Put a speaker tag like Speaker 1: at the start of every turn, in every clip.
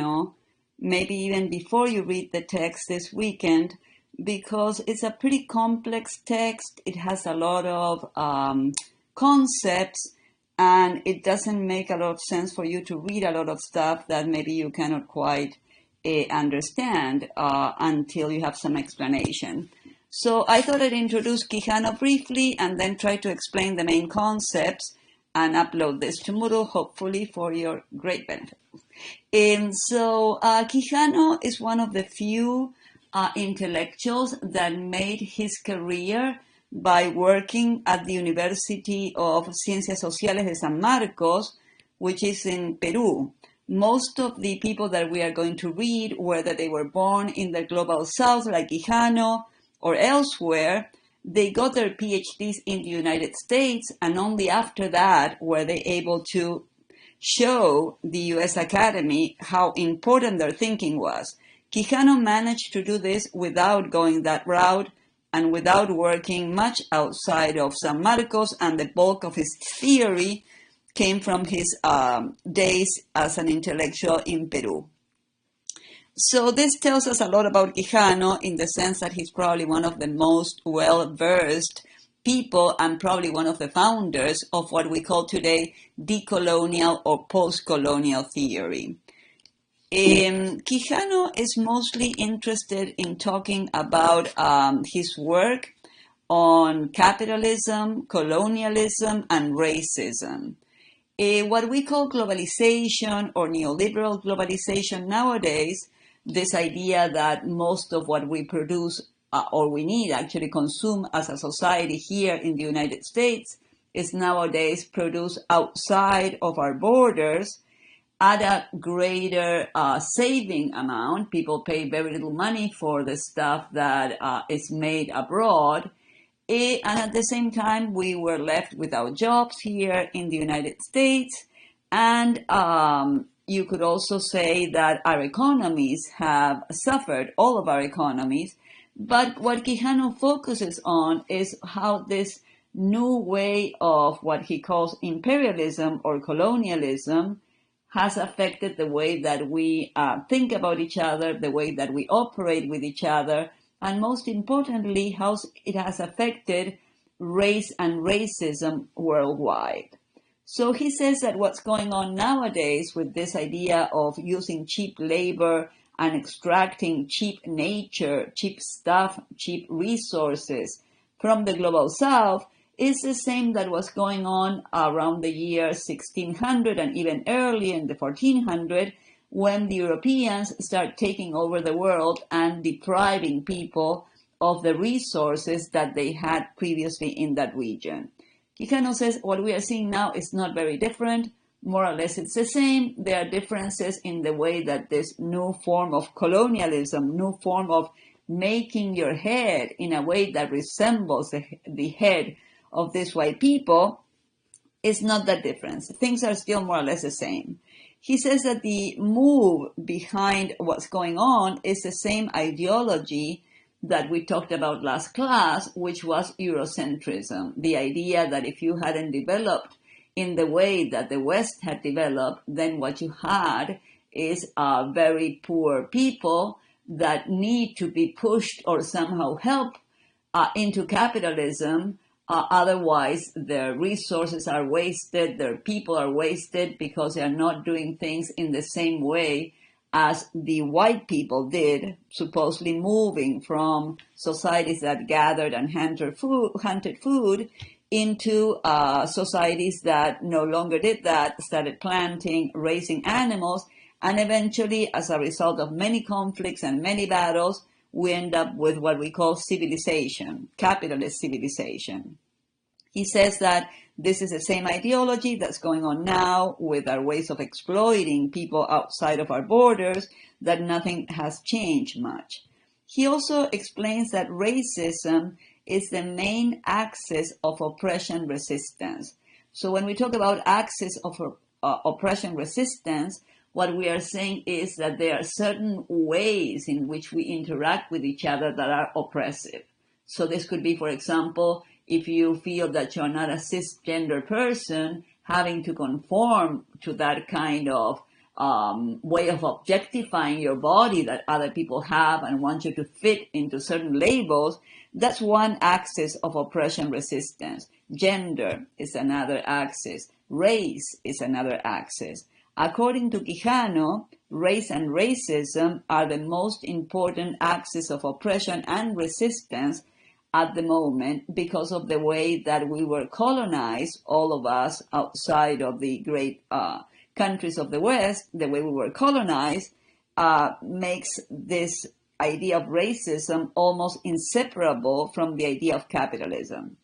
Speaker 1: Quijano, maybe even before you read the text this weekend, because it's a pretty complex text. It has a lot of concepts, and it doesn't make a lot of sense for you to read a lot of stuff that maybe you cannot quite understand until you have some explanation. So I thought I'd introduce Quijano briefly and then try to explain the main concepts and upload this to Moodle, hopefully for your great benefit. Quijano is one of the few intellectuals that made his career by working at the University of Ciencias Sociales de San Marcos, which is in Peru. Most of the people that we are going to read, whether they were born in the global south like Quijano or elsewhere, they got their PhDs in the United States, and only after that were they able to show the US Academy how important their thinking was. Quijano managed to do this without going that route and without working much outside of San Marcos, and the bulk of his theory came from his days as an intellectual in Peru. So this tells us a lot about Quijano in the sense that he's probably one of the most well-versed people and probably one of the founders of what we call today decolonial or post-colonial theory. Quijano is mostly interested in talking about his work on capitalism, colonialism, and racism. What we call globalization or neoliberal globalization nowadays, this idea that most of what we produce or we need actually consume as a society here in the United States is nowadays produced outside of our borders at a greater saving amount. People pay very little money for the stuff that is made abroad. And at the same time, we were left without jobs here in the United States. And you could also say that our economies have suffered, all of our economies. But what Quijano focuses on is how this new way of what he calls imperialism or colonialism has affected the way that we think about each other, the way that we operate with each other, and most importantly, how it has affected race and racism worldwide. So he says that what's going on nowadays with this idea of using cheap labor and extracting cheap nature, cheap stuff, cheap resources from the global south is the same that was going on around the year 1600 and even early in the 1400s, when the Europeans start taking over the world and depriving people of the resources that they had previously in that region. Quijano says what we are seeing now is not very different. More or less it's the same. There are differences in the way that this new form of colonialism, new form of making your head in a way that resembles the head of these white people is not that different. Things are still more or less the same. He says that the move behind what's going on is the same ideology that we talked about last class, which was Eurocentrism. The idea that if you hadn't developed in the way that the West had developed, then what you had is very poor people that need to be pushed or somehow helped into capitalism. Otherwise, their resources are wasted, their people are wasted because they are not doing things in the same way as the white people did, supposedly moving from societies that gathered and hunted food into societies that no longer did that, started planting, raising animals, and eventually, as a result of many conflicts and many battles, we end up with what we call civilization, capitalist civilization. He says that this is the same ideology that's going on now with our ways of exploiting people outside of our borders, that nothing has changed much. He also explains that racism is the main axis of oppression resistance. So when we talk about axis of oppression resistance, what we are saying is that there are certain ways in which we interact with each other that are oppressive. So this could be, for example, if you feel that you're not a cisgender person, having to conform to that kind of way of objectifying your body that other people have and want you to fit into certain labels, that's one axis of oppression resistance. Gender is another axis. Race is another axis. According to Quijano, race and racism are the most important axis of oppression and resistance at the moment because of the way that we were colonized, all of us outside of the great countries of the West, the way we were colonized makes this idea of racism almost inseparable from the idea of capitalism.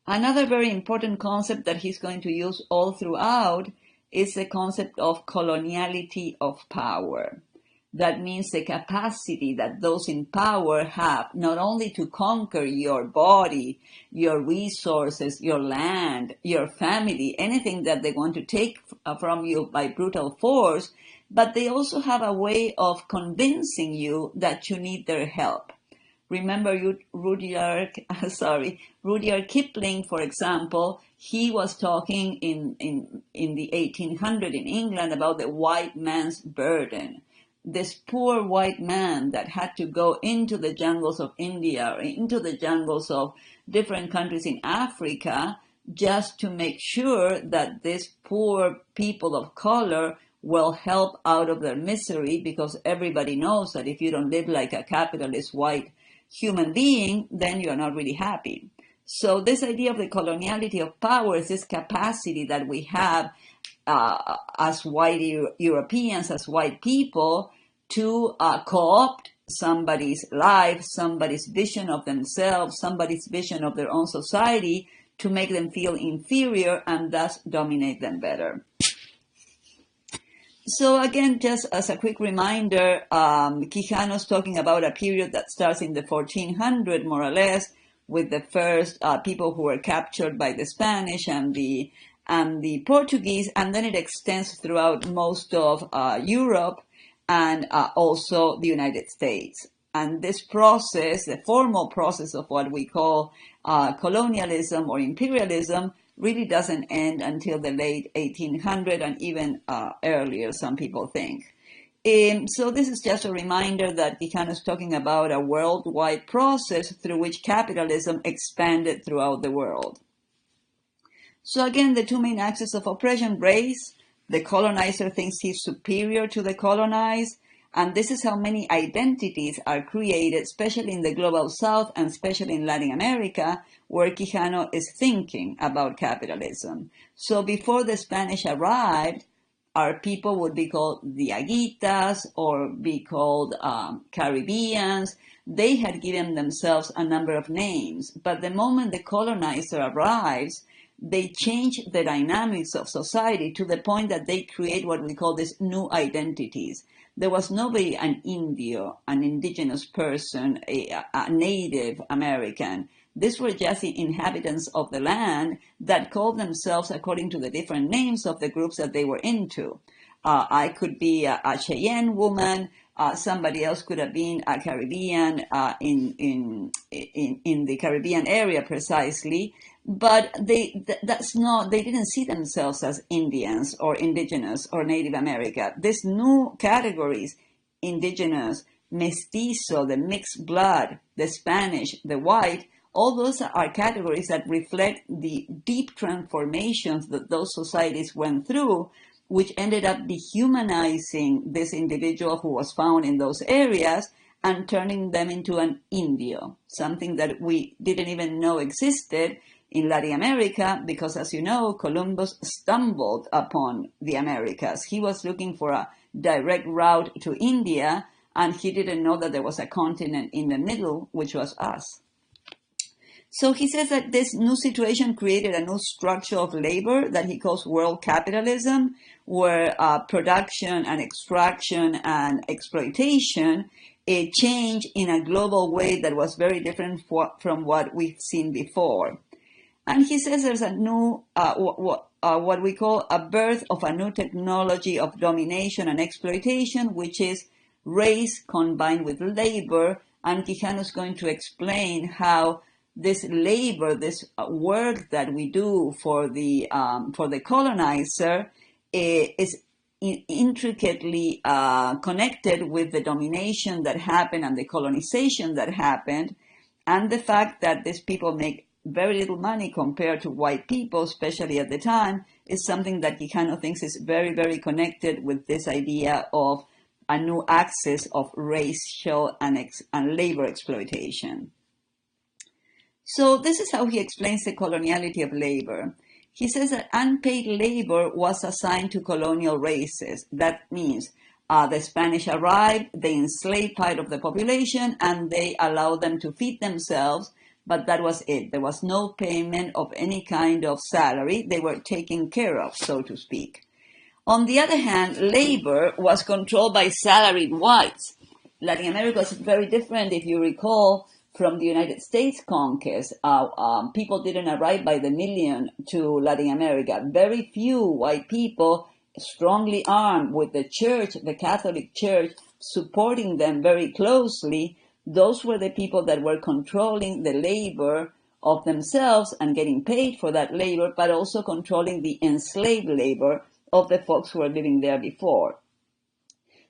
Speaker 1: Another very important concept that he's going to use all throughout is the concept of coloniality of power. That means the capacity that those in power have not only to conquer your body, your resources, your land, your family, anything that they want to take from you by brutal force, but they also have a way of convincing you that you need their help. Remember Rudyard Kipling, for example, he was talking in the 1800s in England about the white man's burden. This poor white man that had to go into the jungles of India or into the jungles of different countries in Africa just to make sure that these poor people of color will help out of their misery, because everybody knows that if you don't live like a capitalist white human being, then you're not really happy. So this idea of the coloniality of power is this capacity that we have as white Europeans, as white people, to co-opt somebody's life, somebody's vision of themselves, somebody's vision of their own society to make them feel inferior and thus dominate them better. So again, just as a quick reminder, Quijano's talking about a period that starts in the 1400s, more or less, with the first people who were captured by the Spanish and the Portuguese, and then it extends throughout most of Europe and also the United States. And this process, the formal process of what we call colonialism or imperialism, really doesn't end until the late 1800s and even earlier, some people think. So this is just a reminder that Quijano is talking about a worldwide process through which capitalism expanded throughout the world. So again, the two main axes of oppression: race. The colonizer thinks he's superior to the colonized, and this is how many identities are created, especially in the global south and especially in Latin America, where Quijano is thinking about capitalism. So before the Spanish arrived, our people would be called Diaguitas or be called Caribbeans. They had given themselves a number of names, but the moment the colonizer arrives, they change the dynamics of society to the point that they create what we call these new identities. There was nobody, an Indio, an indigenous person, a Native American. These were just the inhabitants of the land that called themselves according to the different names of the groups that they were into. I could be a Cheyenne woman. Somebody else could have been a Caribbean in the Caribbean area precisely. But they didn't see themselves as Indians or indigenous or Native America. These new categories, indigenous, mestizo, the mixed blood, the Spanish, the white, all those are categories that reflect the deep transformations that those societies went through, which ended up dehumanizing this individual who was found in those areas and turning them into an Indio, something that we didn't even know existed in Latin America, because, as you know, Columbus stumbled upon the Americas. He was looking for a direct route to India, and he didn't know that there was a continent in the middle, which was us. So he says that this new situation created a new structure of labor that he calls world capitalism, where production and extraction and exploitation changed in a global way that was very different from what we've seen before. And he says there's a new, what we call a birth of a new technology of domination and exploitation, which is race combined with labor. And Quijano is going to explain how this labor, this work that we do for the colonizer, is intricately connected with the domination that happened and the colonization that happened, and the fact that these people make very little money compared to white people, especially at the time, is something that he kind of thinks is very, very connected with this idea of a new axis of racial and labor exploitation. So this is how he explains the coloniality of labor. He says that unpaid labor was assigned to colonial races. That means the Spanish arrived, they enslaved part of the population, and they allowed them to feed themselves, but that was it. There was no payment of any kind of salary. They were taken care of, so to speak. On the other hand, labor was controlled by salaried whites. Latin America is very different, if you recall, from the United States conquest. People didn't arrive by the million to Latin America. Very few white people, strongly armed with the church, the Catholic Church, supporting them very closely. Those were the people that were controlling the labor of themselves and getting paid for that labor, but also controlling the enslaved labor of the folks who were living there before.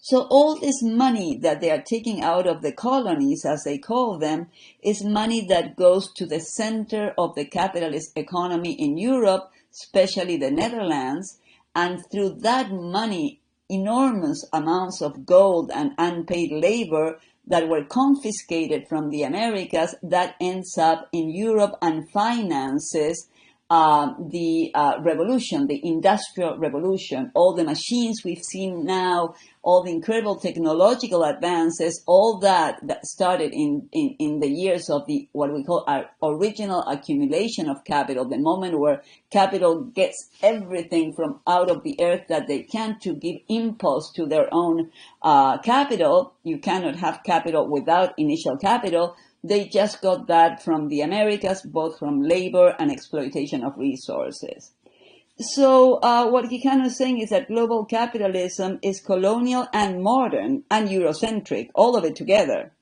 Speaker 1: So all this money that they are taking out of the colonies, as they call them, is money that goes to the center of the capitalist economy in Europe, especially the Netherlands, and through that money, enormous amounts of gold and unpaid labor that were confiscated from the Americas, that ends up in Europe and finances the revolution, the industrial revolution, all the machines we've seen now, all the incredible technological advances, all that started in the years of the what we call our original accumulation of capital, the moment where capital gets everything from out of the earth that they can to give impulse to their own capital. You cannot have capital without initial capital. They just got that from the Americas, both from labor and exploitation of resources. So what Quijano is saying is that global capitalism is colonial and modern and Eurocentric, all of it together,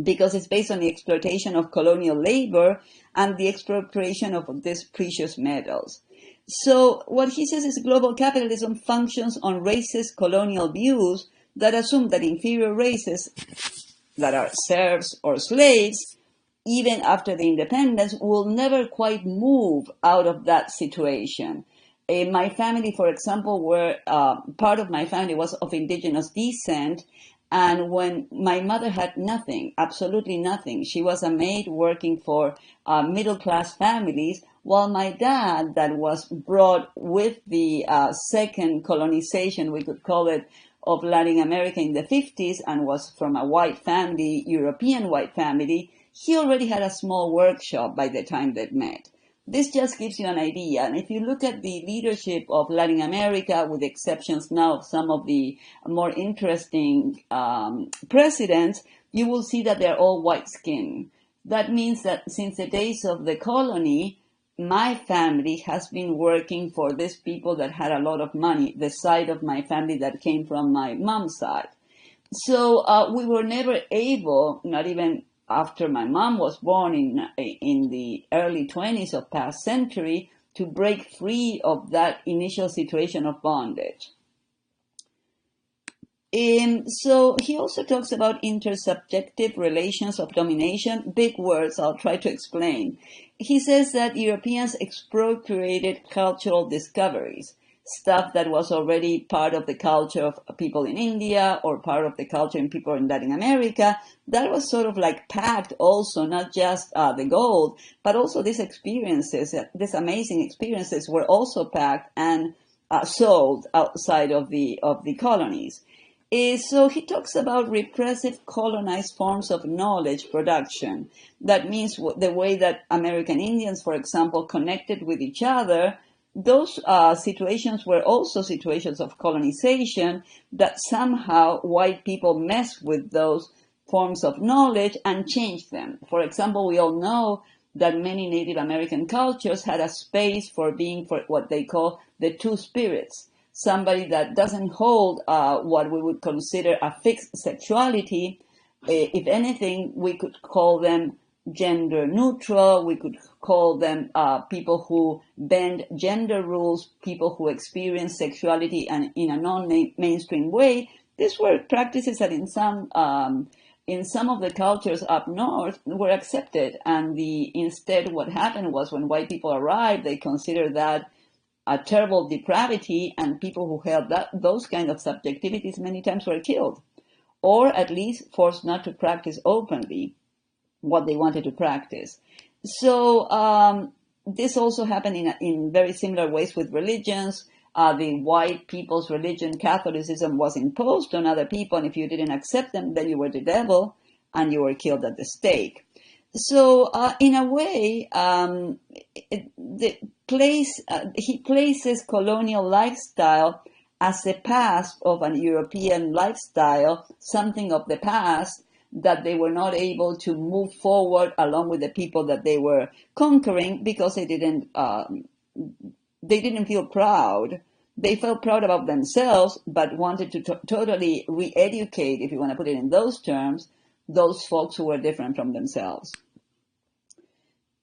Speaker 1: because it's based on the exploitation of colonial labor and the expropriation of these precious metals. So what he says is global capitalism functions on racist colonial views that assume that inferior races that are serfs or slaves, even after the independence, will never quite move out of that situation. In my family, for example, part of my family was of indigenous descent, and when my mother had nothing, absolutely nothing, she was a maid working for middle-class families, while my dad, that was brought with the second colonization, we could call it, of Latin America in the 50s and was from a white family, European white family, he already had a small workshop by the time they met. This just gives you an idea. And if you look at the leadership of Latin America, with exceptions now of some of the more interesting presidents, you will see that they're all white skinned. That means that since the days of the colony, my family has been working for these people that had a lot of money, the side of my family that came from my mom's side. So we were never able, not even after my mom was born in the early 20s of past century, to break free of that initial situation of bondage. So he also talks about intersubjective relations of domination. Big words, I'll try to explain. He says that Europeans expropriated cultural discoveries, stuff that was already part of the culture of people in India or part of the culture in people in Latin America. That was sort of like packed also, not just the gold, but also these experiences, these amazing experiences were also packed and sold outside of the colonies. So he talks about repressive colonized forms of knowledge production. That means the way that American Indians, for example, connected with each other. Those situations were also situations of colonization that somehow white people messed with those forms of knowledge and changed them. For example, we all know that many Native American cultures had a space for being for what they call the two spirits. Somebody that doesn't hold what we would consider a fixed sexuality. If anything, we could call them gender neutral. We could call them people who bend gender rules, people who experience sexuality and in a non-mainstream way. These were practices that in some of the cultures up north were accepted, and instead what happened was when white people arrived, they considered that a terrible depravity, and people who held those kind of subjectivities many times were killed, or at least forced not to practice openly what they wanted to practice. So this also happened in very similar ways with religions. The white people's religion, Catholicism, was imposed on other people, and if you didn't accept them, then you were the devil, and you were killed at the stake. So in a way, he places colonial lifestyle as the past of an European lifestyle, something of the past that they were not able to move forward along with the people that they were conquering because they didn't feel proud. They felt proud about themselves, but wanted to totally re-educate, if you want to put it in those terms, those folks who were different from themselves.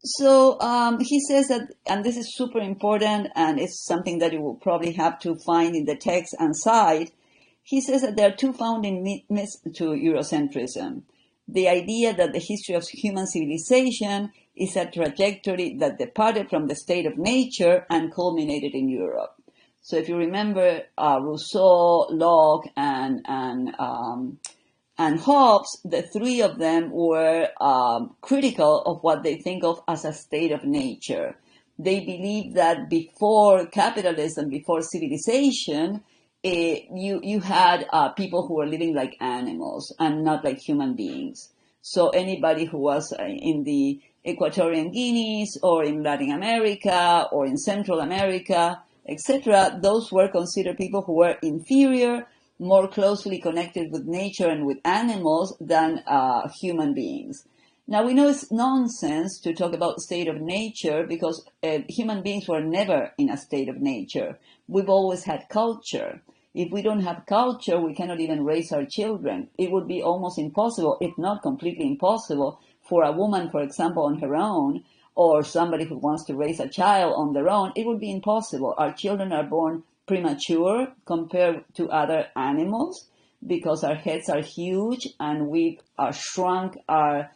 Speaker 1: So he says that, and this is super important, and it's something that you will probably have to find in the text and cite. He says that there are two founding myths to Eurocentrism. The idea that the history of human civilization is a trajectory that departed from the state of nature and culminated in Europe. So if you remember Rousseau, Locke, and Hobbes, the three of them were critical of what they think of as a state of nature. They believe that before capitalism, before civilization, you had people who were living like animals and not like human beings. So anybody who was in the Equatorian Guineas or in Latin America or in Central America, etc., those were considered people who were inferior, more closely connected with nature and with animals than human beings. Now, we know it's nonsense to talk about state of nature because human beings were never in a state of nature. We've always had culture. If we don't have culture, we cannot even raise our children. It would be almost impossible, if not completely impossible, for a woman, for example, on her own, or somebody who wants to raise a child on their own. It would be impossible. Our children are born premature compared to other animals because our heads are huge and we've shrunk our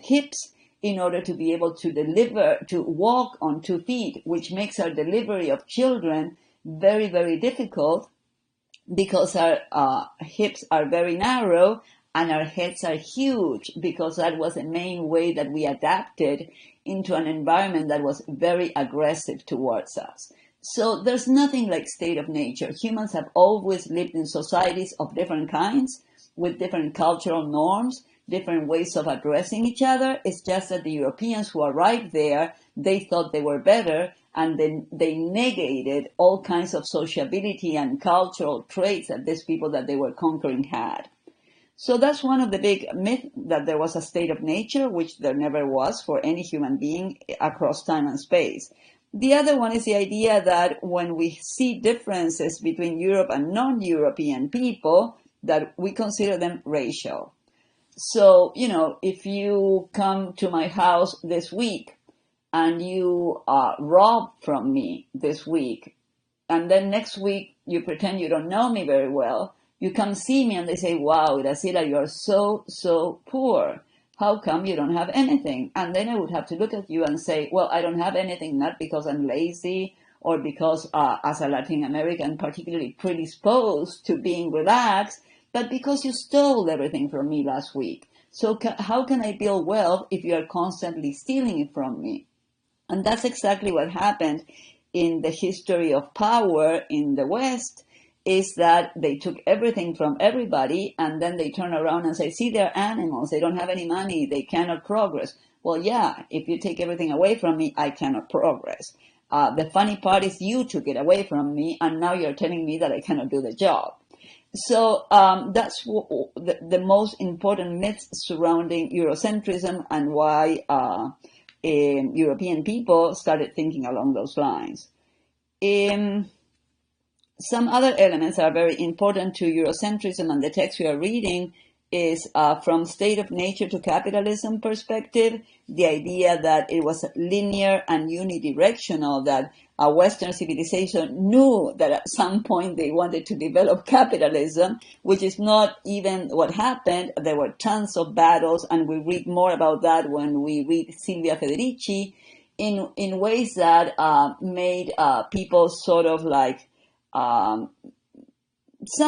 Speaker 1: hips in order to be able to walk on 2 feet, which makes our delivery of children very, very difficult because our hips are very narrow and our heads are huge, because that was the main way that we adapted into an environment that was very aggressive towards us. So there's nothing like state of nature. Humans have always lived in societies of different kinds, with different cultural norms, different ways of addressing each other. It's just that the Europeans who arrived there, they thought they were better, and then they negated all kinds of sociability and cultural traits that these people that they were conquering had. So that's one of the big myths, that there was a state of nature, which there never was for any human being across time and space. The other one is the idea that when we see differences between Europe and non-European people, that we consider them racial. So, if you come to my house this week and you rob from me this week, and then next week you pretend you don't know me very well, you come see me and they say, wow, Iracila, you are so, so poor. How come you don't have anything? And then I would have to look at you and say, well, I don't have anything, not because I'm lazy or because as a Latin American particularly predisposed to being relaxed, but because you stole everything from me last week. So how can I build wealth if you are constantly stealing it from me? And that's exactly what happened in the history of power in the West, is that they took everything from everybody and then they turn around and say, see, they're animals, they don't have any money, they cannot progress. Well, yeah, if you take everything away from me, I cannot progress. The funny part is you took it away from me and now you're telling me that I cannot do the job. So that's the most important myths surrounding Eurocentrism and why European people started thinking along those lines. Some other elements that are very important to Eurocentrism and the text we are reading is from state of nature to capitalism perspective, the idea that it was linear and unidirectional, that a Western civilization knew that at some point they wanted to develop capitalism, which is not even what happened. There were tons of battles, and we read more about that when we read Silvia Federici, in ways that made people sort of like, some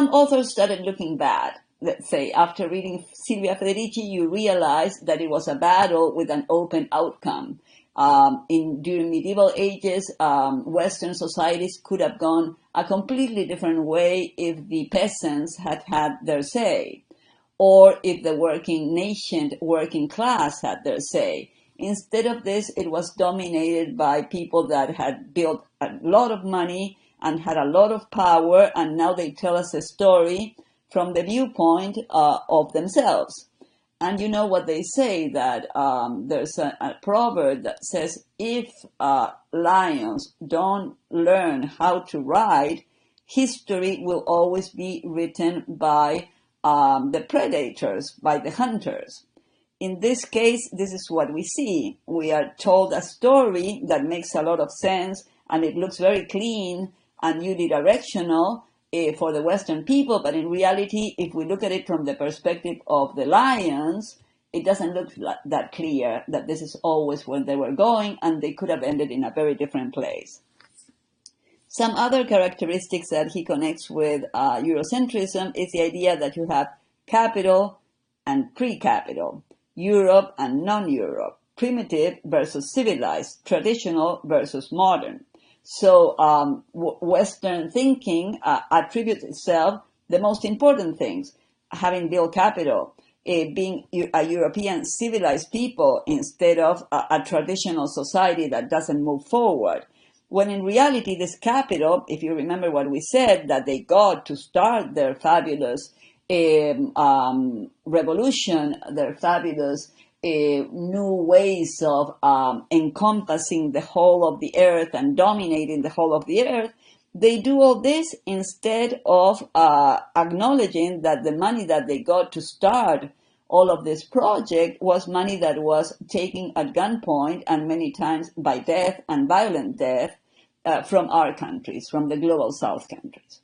Speaker 1: authors started looking bad. Let's say after reading Silvia Federici, you realize that it was a battle with an open outcome. During medieval ages, Western societies could have gone a completely different way if the peasants had had their say, or if the working nation, working class had their say. Instead of this, it was dominated by people that had built a lot of money and had a lot of power, and now they tell us a story from the viewpoint of themselves. And you know what they say, that there's a proverb that says, if lions don't learn how to ride, history will always be written by the predators, by the hunters. In this case, this is what we see. We are told a story that makes a lot of sense, and it looks very clean and unidirectional for the Western people, but in reality, if we look at it from the perspective of the lions, it doesn't look that clear that this is always where they were going, and they could have ended in a very different place. Some other characteristics that he connects with Eurocentrism is the idea that you have capital and pre-capital, Europe and non-Europe, primitive versus civilized, traditional versus modern. So Western thinking attributes itself the most important things, having built capital, being a European civilized people instead of a traditional society that doesn't move forward. When in reality, this capital, if you remember what we said, that they got to start their fabulous revolution, their fabulous new ways of encompassing the whole of the earth and dominating the whole of the earth, they do all this instead of acknowledging that the money that they got to start all of this project was money that was taken at gunpoint and many times by death and violent death from our countries, from the global south countries.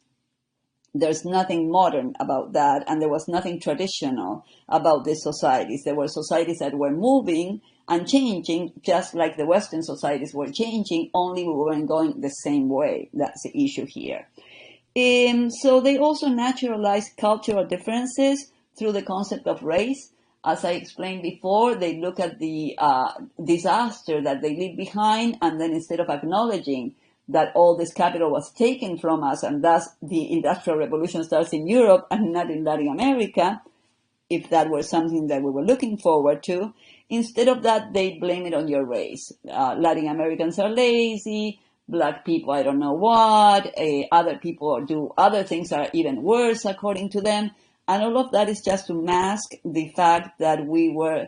Speaker 1: There's nothing modern about that, and there was nothing traditional about these societies. There were societies that were moving and changing, just like the Western societies were changing, only we weren't going the same way. That's the issue here. So they also naturalize cultural differences through the concept of race. As I explained before, they look at the disaster that they leave behind, and then instead of acknowledging that all this capital was taken from us, and thus the Industrial Revolution starts in Europe and not in Latin America, if that were something that we were looking forward to. Instead of that, they blame it on your race. Latin Americans are lazy, black people, I don't know what, other people do other things that are even worse according to them. And all of that is just to mask the fact that we were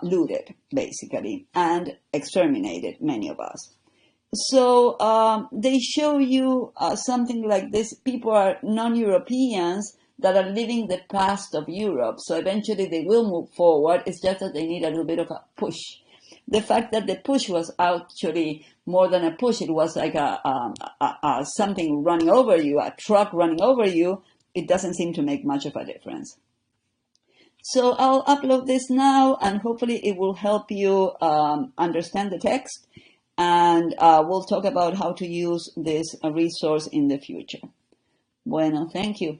Speaker 1: looted, basically, and exterminated, many of us. So they show you something like this. People are non-Europeans that are living the past of Europe. So eventually they will move forward. It's just that they need a little bit of a push. The fact that the push was actually more than a push, it was like something running over you, a truck running over you, it doesn't seem to make much of a difference. So I'll upload this now, and hopefully it will help you understand the text. And we'll talk about how to use this resource in the future. Bueno, thank you.